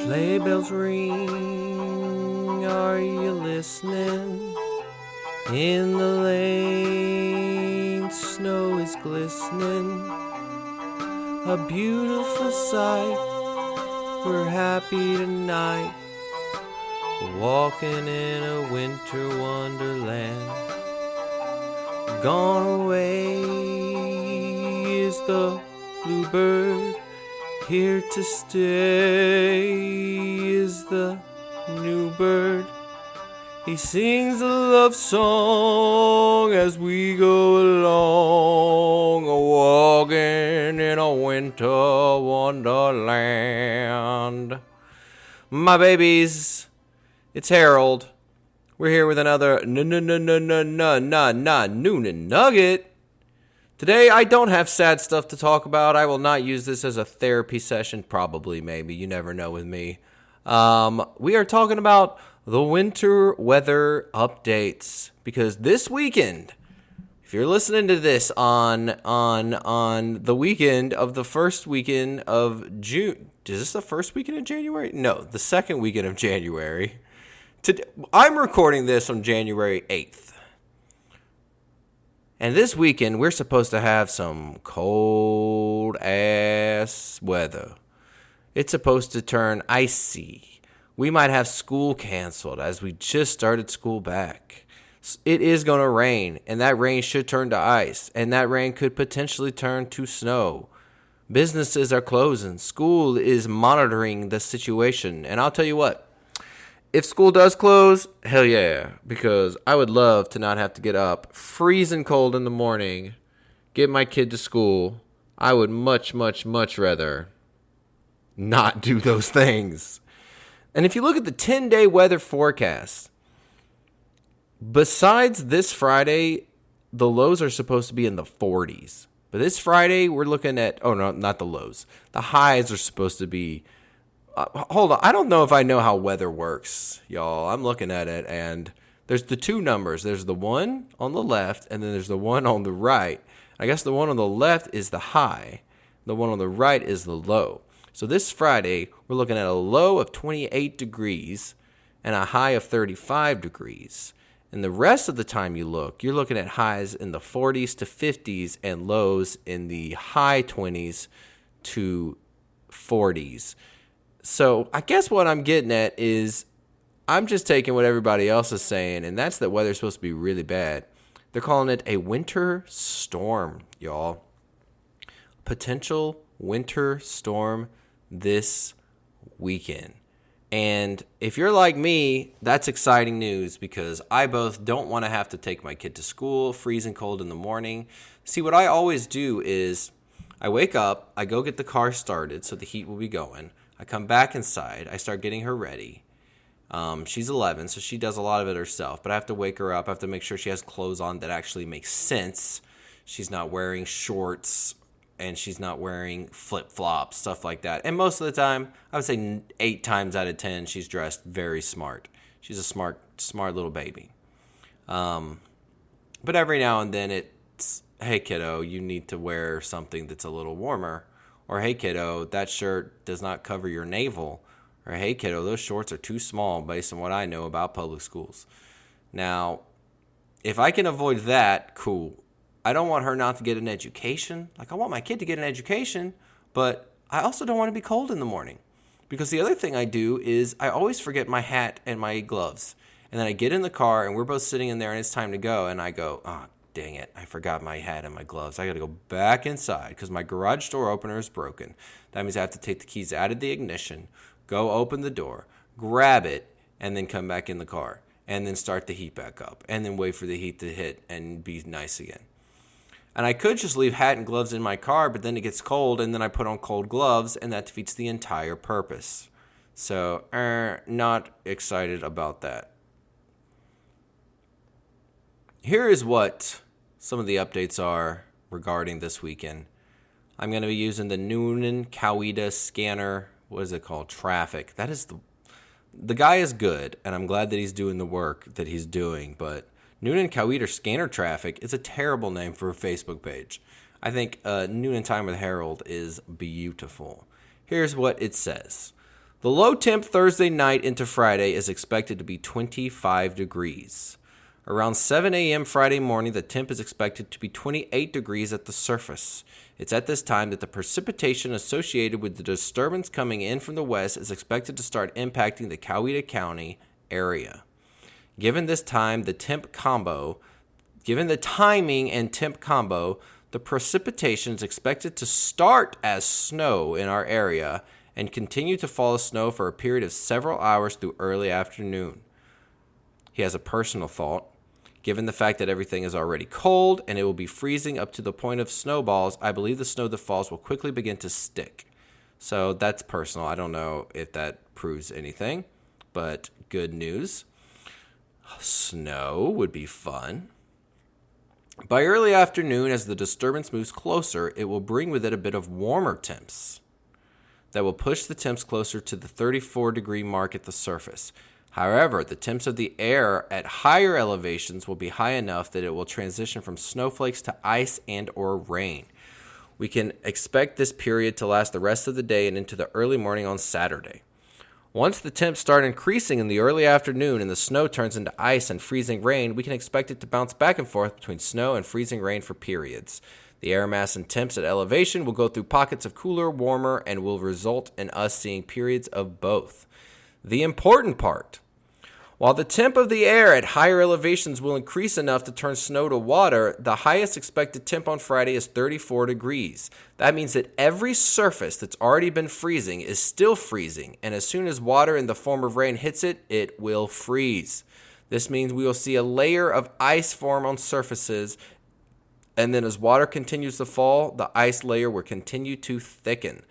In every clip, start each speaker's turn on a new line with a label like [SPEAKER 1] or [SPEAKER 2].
[SPEAKER 1] Sleigh bells ring, are you listening? In the lane, snow is glistening. A beautiful sight, we're happy tonight. We're walking in a winter wonderland. Gone away is the bluebird, here to stay is the new bird. He sings a love song as we go along, walking in a winter wonderland. My babies, it's Harold. We're here with another Newnan Nugget. Today, I don't have sad stuff to talk about. I will not use this as a therapy session. Probably, maybe. You never know with me. We are talking about the winter weather updates. Because this weekend, if you're listening to this on the weekend of the first weekend of June. Is this the first weekend of January? No, the second weekend of January. I'm recording this on January 8th. And this weekend, we're supposed to have some cold-ass weather. It's supposed to turn icy. We might have school canceled as we just started school back. It is going to rain, and that rain should turn to ice, and that rain could potentially turn to snow. Businesses are closing. School is monitoring the situation. And I'll tell you what. If school does close, hell yeah, because I would love to not have to get up freezing cold in the morning, get my kid to school. I would much, much, much rather not do those things. And if you look at the 10-day weather forecast, besides this Friday, the lows are supposed to be in the 40s. But this Friday, we're looking at, oh no, not the lows. The highs are supposed to be hold on. I don't know if I know how weather works, y'all. I'm looking at it, and there's the two numbers. There's the one on the left, and then there's the one on the right. I guess the one on the left is the high. The one on the right is the low. So this Friday, we're looking at a low of 28 degrees and a high of 35 degrees. And the rest of the time you look, you're looking at highs in the 40s to 50s and lows in the high 20s to 40s. So I guess what I'm getting at is I'm just taking what everybody else is saying, and that's that weather's supposed to be really bad. They're calling it a winter storm, y'all. Potential winter storm this weekend. And if you're like me, that's exciting news because I both don't want to have to take my kid to school, freezing cold in the morning. See, what I always do is I wake up, I go get the car started so the heat will be going. I come back inside. I start getting her ready. She's 11, so she does a lot of it herself. But I have to wake her up. I have to make sure she has clothes on that actually make sense. She's not wearing shorts, and she's not wearing flip-flops, stuff like that. And most of the time, I would say 8 times out of 10, she's dressed very smart. She's a smart little baby. But every now and then, it's, hey, kiddo, you need to wear something that's a little warmer. Or, hey, kiddo, that shirt does not cover your navel. Or, hey, kiddo, those shorts are too small based on what I know about public schools. Now, if I can avoid that, cool. I don't want her not to get an education. Like, I want my kid to get an education, but I also don't want to be cold in the morning. Because the other thing I do is I always forget my hat and my gloves. And then I get in the car, and we're both sitting in there, and it's time to go. And I go, dang it, I forgot my hat and my gloves. I got to go back inside because my garage door opener is broken. That means I have to take the keys out of the ignition, go open the door, grab it, and then come back in the car. And then start the heat back up. And then wait for the heat to hit and be nice again. And I could just leave hat and gloves in my car, but then it gets cold, and then I put on cold gloves, and that defeats the entire purpose. So, not excited about that. Here is what some of the updates are regarding this weekend. I'm going to be using the Newnan scanner. What is it called? Traffic. That is the guy is good, and I'm glad that he's doing the work that he's doing. But Newnan scanner traffic is a terrible name for a Facebook page. I think Newnan Time with Harold is beautiful. Here's what it says. The low temp Thursday night into Friday is expected to be 25 degrees. Around 7 a.m. Friday morning, the temp is expected to be 28 degrees at the surface. It's at this time that the precipitation associated with the disturbance coming in from the west is expected to start impacting the Coweta County area. Given the timing and temp combo, the precipitation is expected to start as snow in our area and continue to fall as snow for a period of several hours through early afternoon. He has a personal thought. Given the fact that everything is already cold and it will be freezing up to the point of snowballs, I believe the snow that falls will quickly begin to stick. So that's personal. I don't know if that proves anything, but good news. Snow would be fun. By early afternoon, as the disturbance moves closer, it will bring with it a bit of warmer temps that will push the temps closer to the 34-degree mark at the surface. However, the temps of the air at higher elevations will be high enough that it will transition from snowflakes to ice and or rain. We can expect this period to last the rest of the day and into the early morning on Saturday. Once the temps start increasing in the early afternoon and the snow turns into ice and freezing rain, we can expect it to bounce back and forth between snow and freezing rain for periods. The air mass and temps at elevation will go through pockets of cooler, warmer, and will result in us seeing periods of both. The important part: while the temp of the air at higher elevations will increase enough to turn snow to water, the highest expected temp on Friday is 34 degrees. That means that every surface that's already been freezing is still freezing, and as soon as water in the form of rain hits it, it will freeze. This means we will see a layer of ice form on surfaces, and then as water continues to fall, the ice layer will continue to thicken.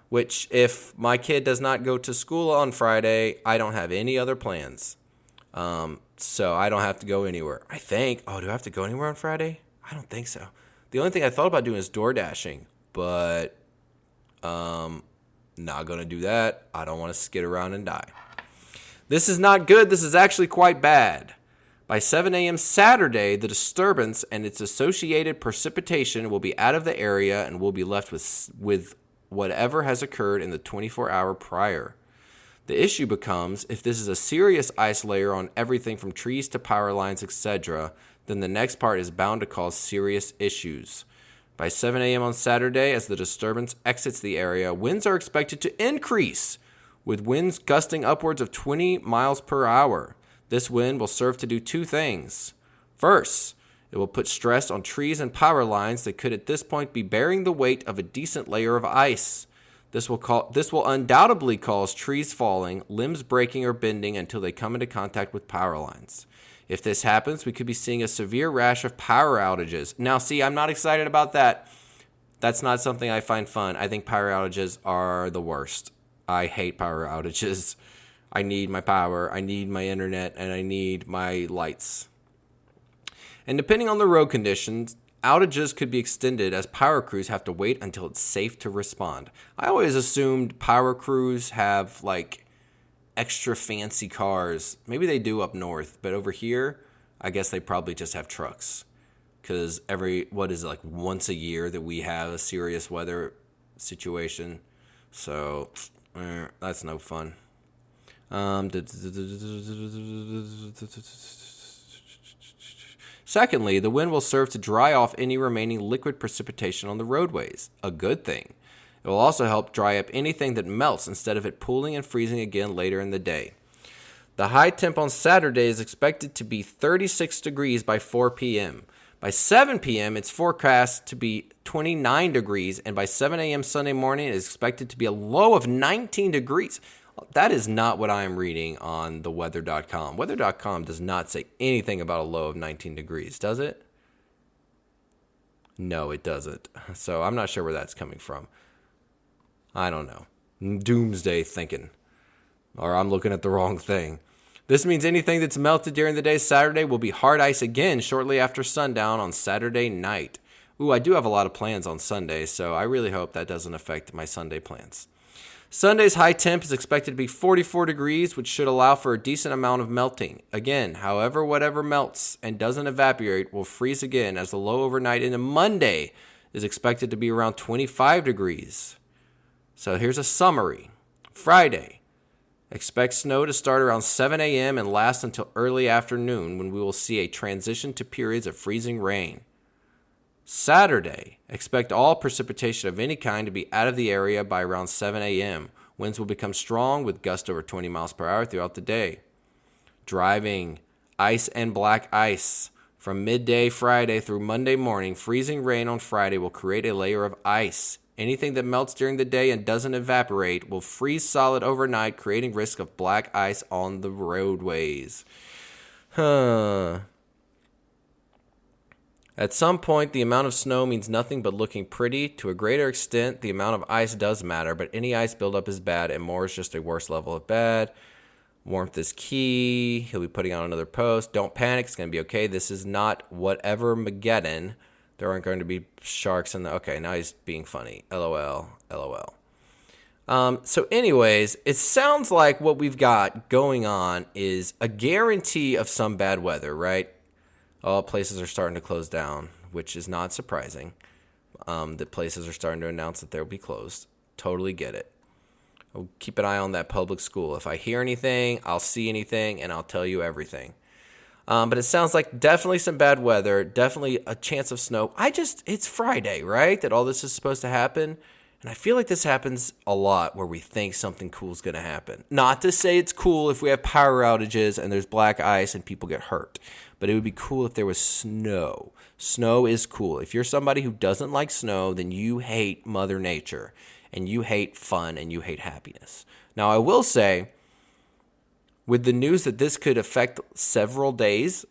[SPEAKER 1] Which, if my kid does not go to school on Friday, I don't have any other plans. So I don't have to go anywhere, I think. Oh, do I have to go anywhere on Friday? I don't think so. The only thing I thought about doing is door dashing, but not going to do that. I don't want to skid around and die. This is not good. This is actually quite bad. By 7 a.m. Saturday, the disturbance and its associated precipitation will be out of the area and we'll be left with whatever has occurred in the 24-hour prior. The issue becomes, if this is a serious ice layer on everything from trees to power lines, etc., then the next part is bound to cause serious issues. By 7 a.m. on Saturday, as the disturbance exits the area, winds are expected to increase, with winds gusting upwards of 20 miles per hour. This wind will serve to do two things. First, it will put stress on trees and power lines that could at this point be bearing the weight of a decent layer of ice. This will undoubtedly cause trees falling, limbs breaking or bending until they come into contact with power lines. If this happens, we could be seeing a severe rash of power outages. Now, see, I'm not excited about that. That's not something I find fun. I think power outages are the worst. I hate power outages. I need my power, I need my internet, and I need my lights. And depending on the road conditions, outages could be extended as power crews have to wait until it's safe to respond. I always assumed power crews have like extra fancy cars. Maybe they do up north, but over here, I guess they probably just have trucks. Because once a year that we have a serious weather situation. So, that's no fun. Secondly, the wind will serve to dry off any remaining liquid precipitation on the roadways, a good thing. It will also help dry up anything that melts instead of it pooling and freezing again later in the day. The high temp on Saturday is expected to be 36 degrees by 4 p.m. By 7 p.m., it's forecast to be 29 degrees, and by 7 a.m. Sunday morning, it is expected to be a low of 19 degrees. That is not what I am reading on the weather.com. Weather.com does not say anything about a low of 19 degrees, does it? No, it doesn't. So I'm not sure where that's coming from. I don't know. Doomsday thinking. Or I'm looking at the wrong thing. This means anything that's melted during the day Saturday will be hard ice again shortly after sundown on Saturday night. Ooh, I do have a lot of plans on Sunday, so I really hope that doesn't affect my Sunday plans. Sunday's high temp is expected to be 44 degrees, which should allow for a decent amount of melting. Again, however, whatever melts and doesn't evaporate will freeze again, as the low overnight into Monday is expected to be around 25 degrees. So here's a summary. Friday, Expect snow to start around 7 a.m. and last until early afternoon, when we will see a transition to periods of freezing rain. Saturday, expect all precipitation of any kind to be out of the area by around 7 a.m. Winds will become strong with gusts over 20 miles per hour throughout the day. Driving, ice and black ice. From midday Friday through Monday morning, freezing rain on Friday will create a layer of ice. Anything that melts during the day and doesn't evaporate will freeze solid overnight, creating risk of black ice on the roadways. At some point, the amount of snow means nothing but looking pretty. To a greater extent, the amount of ice does matter, but any ice buildup is bad, and more is just a worse level of bad. Warmth is key. He'll be putting out another post. Don't panic. It's going to be okay. This is not whatever Mageddon. There aren't going to be sharks in the... Okay, now he's being funny. LOL. LOL. So anyways, it sounds like what we've got going on is a guarantee of some bad weather, right? All places are starting to close down, which is not surprising. That places are starting to announce that they'll be closed. Totally get it. I'll keep an eye on that public school. If I hear anything, I'll see anything, and I'll tell you everything. But it sounds like definitely some bad weather, definitely a chance of snow. It's Friday, right? That all this is supposed to happen. And I feel like this happens a lot where we think something cool is going to happen. Not to say it's cool if we have power outages and there's black ice and people get hurt. But it would be cool if there was snow. Snow is cool. If you're somebody who doesn't like snow, then you hate Mother Nature. And you hate fun and you hate happiness. Now, I will say, with the news that this could affect several days,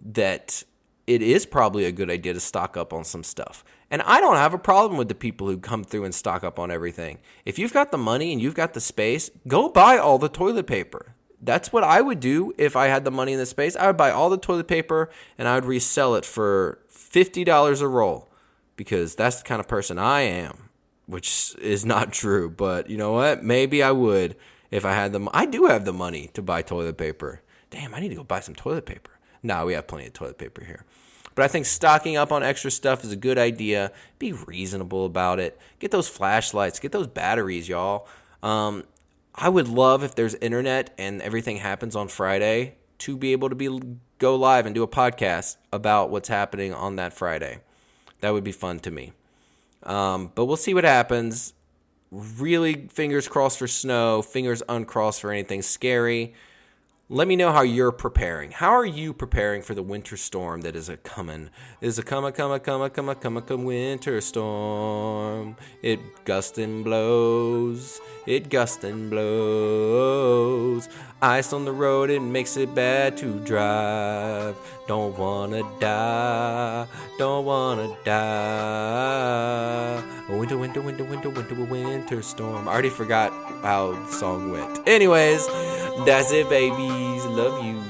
[SPEAKER 1] that it is probably a good idea to stock up on some stuff. And I don't have a problem with the people who come through and stock up on everything. If you've got the money and you've got the space, go buy all the toilet paper. That's what I would do if I had the money and the space. I would buy all the toilet paper and I would resell it for $50 a roll, because that's the kind of person I am, which is not true. But you know what? Maybe I would if I had I do have the money to buy toilet paper. Damn, I need to go buy some toilet paper. No, we have plenty of toilet paper here. But I think stocking up on extra stuff is a good idea. Be reasonable about it. Get those flashlights. Get those batteries, y'all. I would love, if there's internet and everything happens on Friday, to be able to go live and do a podcast about what's happening on that Friday. That would be fun to me. But we'll see what happens. Really, fingers crossed for snow. Fingers uncrossed for anything scary. Let me know how you're preparing. How are you preparing for the winter storm that is a coming? Is a come winter storm. It gusts and blows. It gusts and blows. Ice on the road, it makes it bad to drive. Don't wanna die. Don't wanna die. Winter storm. I already forgot how the song went. Anyways, that's it, babies. Love you.